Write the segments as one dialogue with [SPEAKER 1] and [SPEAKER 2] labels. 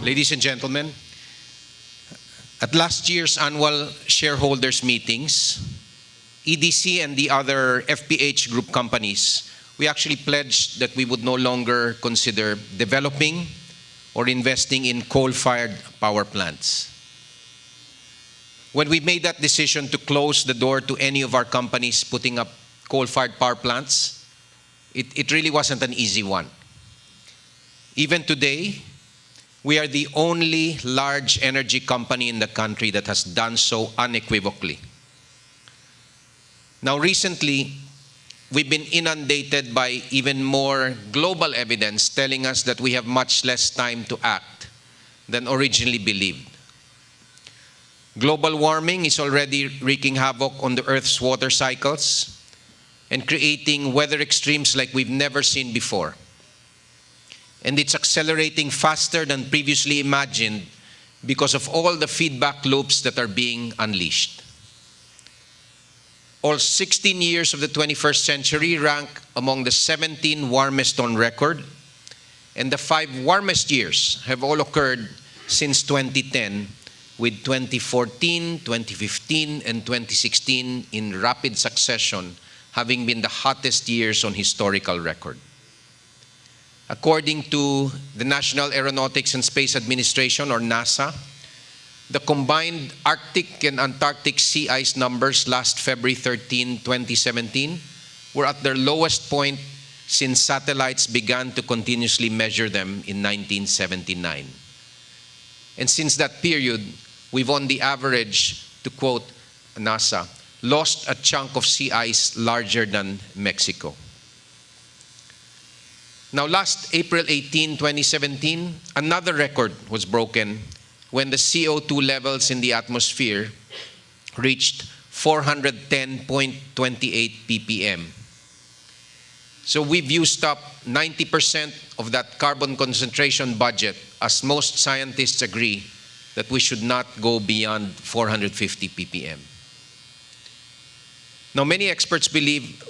[SPEAKER 1] Ladies and gentlemen, at last year's annual shareholders meetings, EDC and the other FPH group companies, we actually pledged that we would no longer consider developing or investing in coal-fired power plants. When we made that decision to close the door to any of our companies putting up coal-fired power plants, it really wasn't an easy one. Even today, we are the only large energy company in the country that has done so unequivocally. Now, recently, we've been inundated by even more global evidence telling us that we have much less time to act than originally believed. Global warming is already wreaking havoc on the Earth's water cycles and creating weather extremes like we've never seen before. And it's accelerating faster than previously imagined because of all the feedback loops that are being unleashed. All 16 years of the 21st century rank among the 17 warmest on record, and the 5 warmest years have all occurred since 2010, with 2014, 2015, and 2016 in rapid succession having been the hottest years on historical record. According to the National Aeronautics and Space Administration, or NASA, the combined Arctic and Antarctic sea ice numbers last February 13, 2017 were at their lowest point since satellites began to continuously measure them in 1979. And since that period, we've on the average, to quote NASA, lost a chunk of sea ice larger than Mexico. Now, last April 18, 2017, another record was broken when the CO2 levels in the atmosphere reached 410.28 ppm. So we've used up 90% of that carbon concentration budget, as most scientists agree that we should not go beyond 450 ppm. Now, many experts believe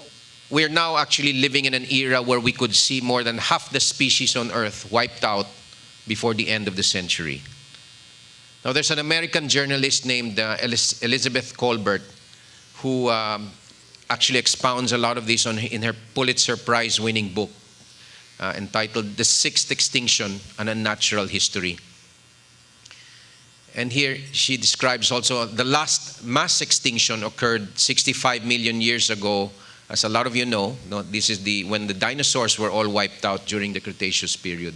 [SPEAKER 1] we're now actually living in an era where we could see more than half the species on Earth wiped out before the end of the century. Now, there's an American journalist named Elizabeth Colbert who actually expounds a lot of this in her Pulitzer Prize-winning book entitled The Sixth Extinction, An Unnatural History. And here she describes also the last mass extinction occurred 65 million years ago. As a lot of you know, this is when the dinosaurs were all wiped out during the Cretaceous period.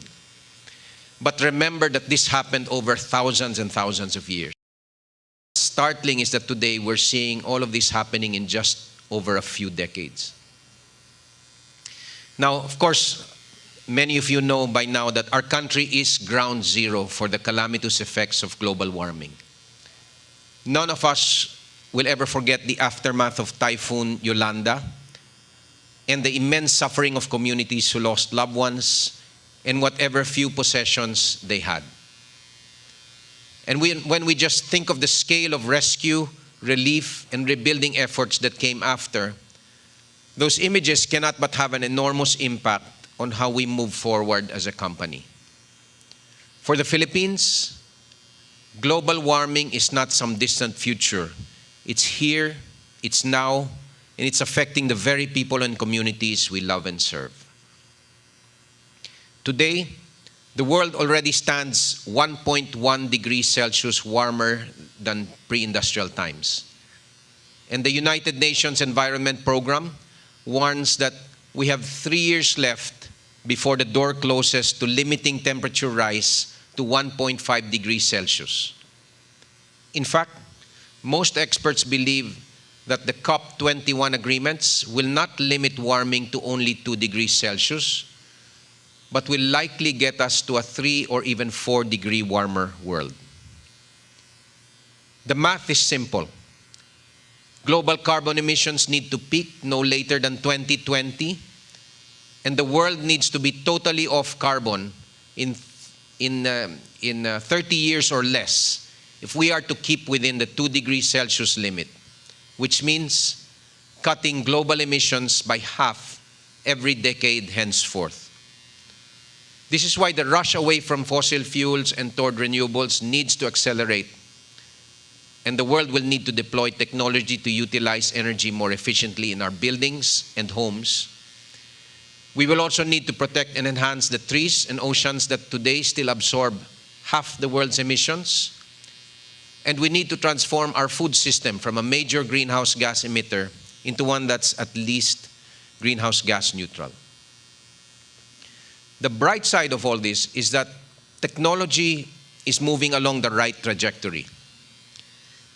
[SPEAKER 1] But remember that this happened over thousands and thousands of years. Startling is that today we're seeing all of this happening in just over a few decades. Now, of course, many of you know by now that our country is ground zero for the calamitous effects of global warming. None of us will ever forget the aftermath of Typhoon Yolanda and the immense suffering of communities who lost loved ones and whatever few possessions they had. And when we just think of the scale of rescue, relief, and rebuilding efforts that came after, those images cannot but have an enormous impact on how we move forward as a company. For the Philippines, global warming is not some distant future. It's here, it's now, and it's affecting the very people and communities we love and serve. Today, the world already stands 1.1 degrees Celsius warmer than pre-industrial times. And the United Nations Environment Program warns that we have 3 years left before the door closes to limiting temperature rise to 1.5 degrees Celsius. In fact, most experts believe that the COP21 agreements will not limit warming to only 2 degrees Celsius, but will likely get us to a 3 or even 4 degree warmer world. The math is simple. Global carbon emissions need to peak no later than 2020, and the world needs to be totally off carbon in 30 years or less if we are to keep within the 2 degrees Celsius limit, which means cutting global emissions by half every decade henceforth. This is why the rush away from fossil fuels and toward renewables needs to accelerate. And the world will need to deploy technology to utilize energy more efficiently in our buildings and homes. We will also need to protect and enhance the trees and oceans that today still absorb half the world's emissions. And we need to transform our food system from a major greenhouse gas emitter into one that's at least greenhouse gas neutral. The bright side of all this is that technology is moving along the right trajectory.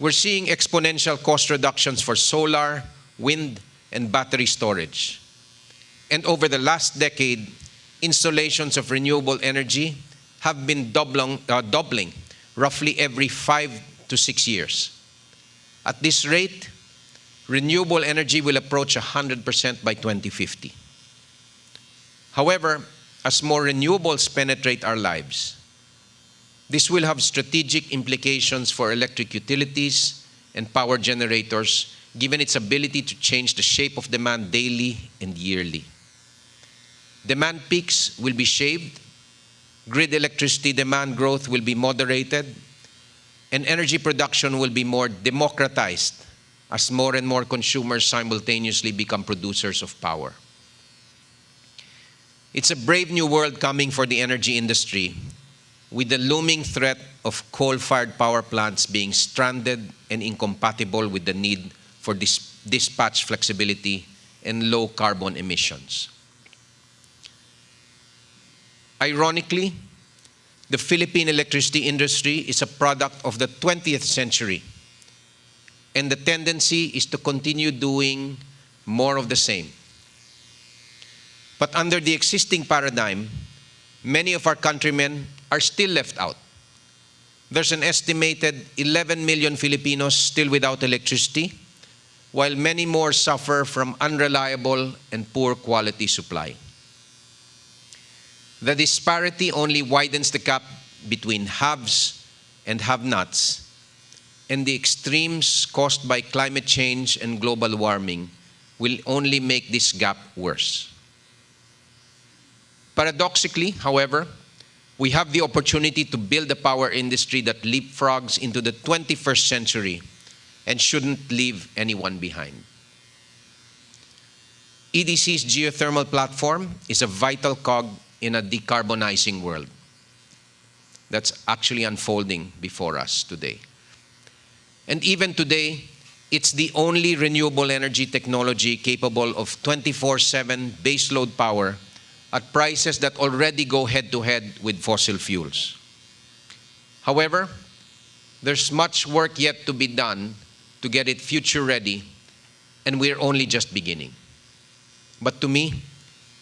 [SPEAKER 1] We're seeing exponential cost reductions for solar, wind, and battery storage. And over the last decade, installations of renewable energy have been doubling roughly every 5 to 6 years. At this rate, renewable energy will approach 100% by 2050. However, as more renewables penetrate our lives, this will have strategic implications for electric utilities and power generators, given its ability to change the shape of demand daily and yearly. Demand peaks will be shaved, grid electricity demand growth will be moderated, and energy production will be more democratized as more and more consumers simultaneously become producers of power. It's a brave new world coming for the energy industry, with the looming threat of coal-fired power plants being stranded and incompatible with the need for dispatch flexibility and low carbon emissions. Ironically, the Philippine electricity industry is a product of the 20th century, and the tendency is to continue doing more of the same. But under the existing paradigm, many of our countrymen are still left out. There's an estimated 11 million Filipinos still without electricity, while many more suffer from unreliable and poor quality supply. The disparity only widens the gap between haves and have-nots, and the extremes caused by climate change and global warming will only make this gap worse. Paradoxically, however, we have the opportunity to build a power industry that leapfrogs into the 21st century and shouldn't leave anyone behind. EDC's geothermal platform is a vital cog in a decarbonizing world that's actually unfolding before us today. And even today, it's the only renewable energy technology capable of 24/7 baseload power at prices that already go head-to-head with fossil fuels. However, there's much work yet to be done to get it future-ready, and we're only just beginning. But to me,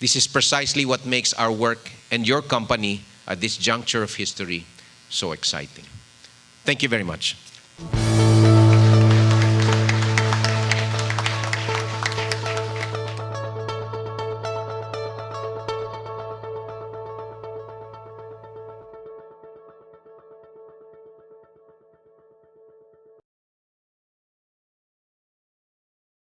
[SPEAKER 1] this is precisely what makes our work and your company at this juncture of history so exciting. Thank you very much.